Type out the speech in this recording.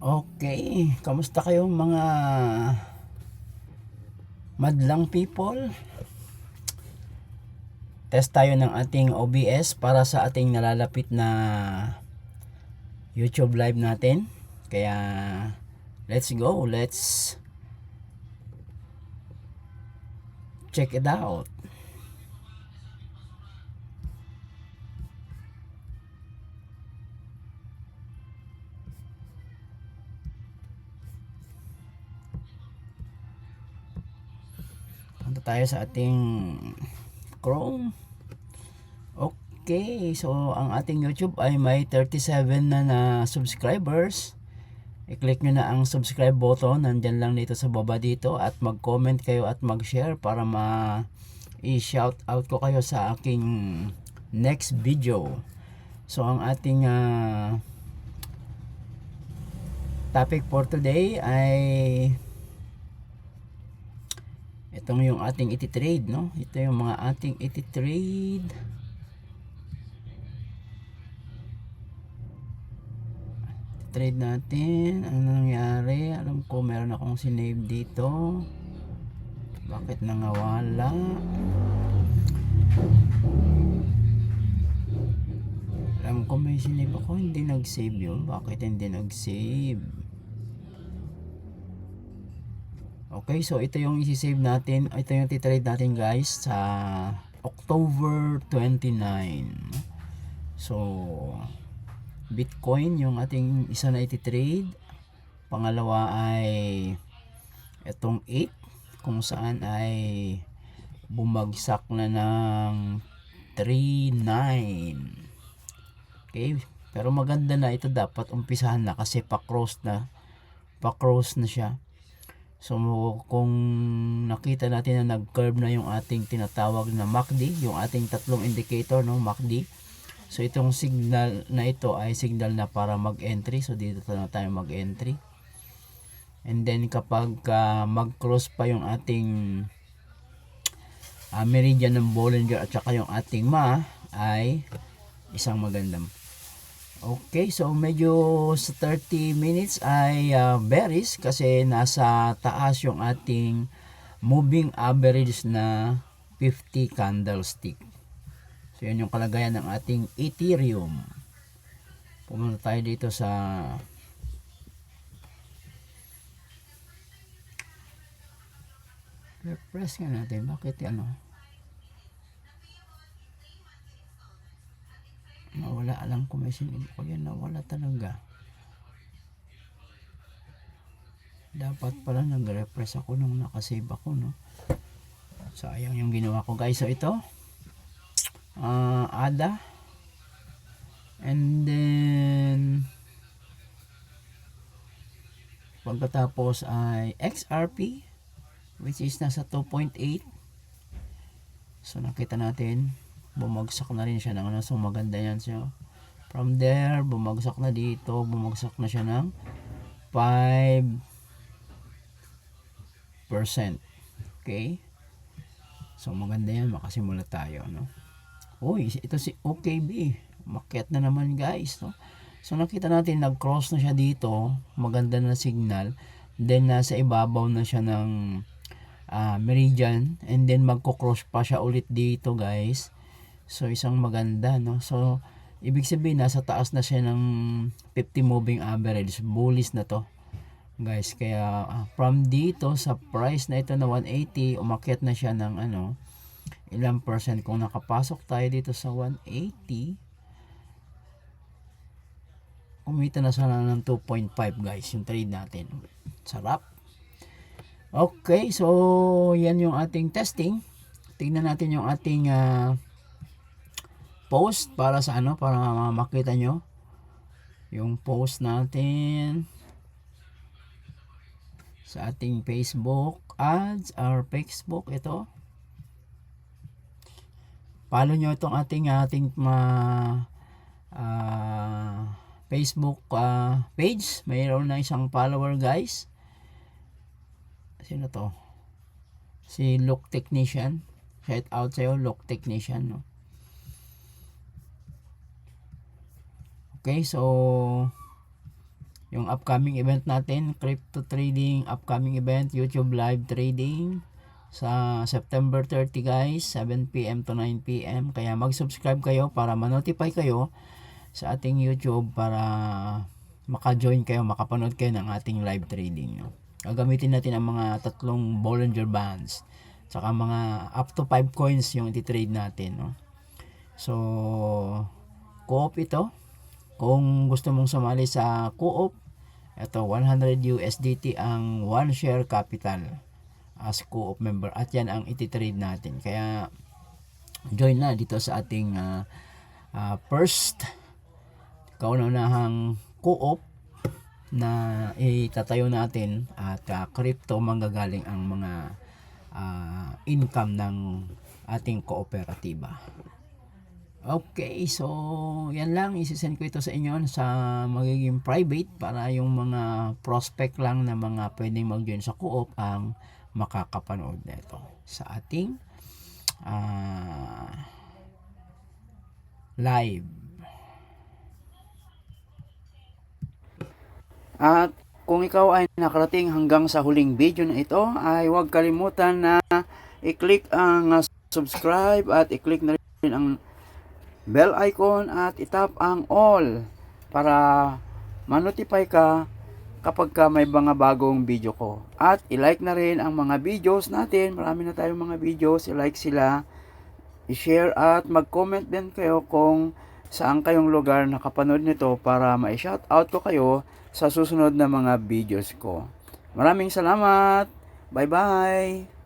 Okay, kamusta kayo mga madlang people? Test tayo ng ating OBS para sa ating nalalapit na YouTube live natin. Kaya let's go, let's check it out. Punta tayo sa ating Chrome. Okay, so ang ating YouTube ay may 37 na subscribers. I-click nyo na ang subscribe button, nandyan lang dito sa baba dito, at mag-comment kayo at mag-share para i-shout out ko kayo sa aking next video. So ang ating topic for today ay itong yung ating iti-trade, no? Ito yung mga ating iti-trade. Trade natin. Ano nangyari? Alam ko meron akong sinave dito. Bakit nangawala? Alam ko may sinave ako, hindi nag-save yun. Bakit hindi nag-save? Okay, so ito yung isi-save natin. Ito yung titrade natin guys sa October 29. So Bitcoin yung ating isa na iti-trade. Pangalawa ay itong 8 kung saan ay bumagsak na ng 3.9. Okay, pero maganda na ito, dapat umpisahan na kasi pa-cross na siya. So kung nakita natin na nag-curve na yung ating tinatawag na MACD, yung ating tatlong indicator, no, MACD. So itong signal na ito ay signal na para mag-entry. So dito na tayo mag-entry. And then kapag mag-cross pa yung ating meridian ng Bollinger at saka yung ating MA, ay isang magandang. Okay, so medyo sa 30 minutes ay bearish kasi nasa taas yung ating moving average na 50 candlestick. So yun yung kalagayan ng ating Ethereum. Pumunta tayo dito sa refresh nga natin. Bakit nawala? Alam ko may sinip ko yan, nawala talaga. Dapat pala nag-refresh ako nung nakasave ako, no? Sayang yung ginawa ko guys. So ito ADA, and then pagkatapos ay XRP, which is nasa 2.8. so nakita natin bumagsak na rin siya ng so maganda yan siya. From there bumagsak na dito, bumagsak na siya ng 5%. Okay, so maganda yan, makasimula tayo, no? Uy, ito si OKB, makyat na naman guys, no? So nakita natin nag-cross na siya dito, maganda na signal. Then nasa ibabaw na siya ng meridian, and then magko-cross pa siya ulit dito guys. So isang maganda, no? So ibig sabihin nasa taas na siya ng 50 moving average, bullish na to guys. Kaya from dito sa price na ito na 180, umakyat na siya ng ilang percent. Kung nakapasok tayo dito sa 180, kumita na sana ng 2.5 guys yung trade natin. Sarap. Okay, so yan yung ating testing. Tingnan natin yung ating post para sa para makita nyo yung post natin sa ating Facebook ads or Facebook. Ito, follow nyo itong ating Facebook page. Mayroon na isang follower guys. Sino to? Si Look Technician. Shout out sa'yo, Look Technician, no? Okay, so yung upcoming event natin, crypto trading, upcoming event, YouTube live trading sa September 30 guys, 7 p.m. to 9 p.m. Kaya mag-subscribe kayo para ma-notify kayo sa ating YouTube para maka-join kayo, makapanood kayo ng ating live trading. No? Gagamitin natin ang mga tatlong Bollinger Bands tsaka mga up to 5 coins yung iti-trade natin. No? So, co-op ito. Kung gusto mong sumali sa co-op, ito 100 USDT ang 1 share capital as co-op member at yan ang iti-trade natin. Kaya join na dito sa ating first kauna-unahang co-op na itatayo natin at crypto manggagaling ang mga income ng ating kooperatiba. Okay, so yan lang, isisend ko ito sa inyo sa magiging private para yung mga prospect lang na mga pwedeng mag-join sa co-op ang makakapanood nito sa ating live. At kung ikaw ay nakarating hanggang sa huling video na ito, ay huwag kalimutan na i-click ang subscribe at i-click na rin ang bell icon at itap ang all para ma-notify ka kapag may mga bagong video ko. At i-like na rin ang mga videos natin. Marami na tayong mga videos. I-like sila, i-share at mag-comment din kayo kung saan kayong lugar nakapanood nito para ma-shoutout ko kayo sa susunod na mga videos ko. Maraming salamat. Bye-bye.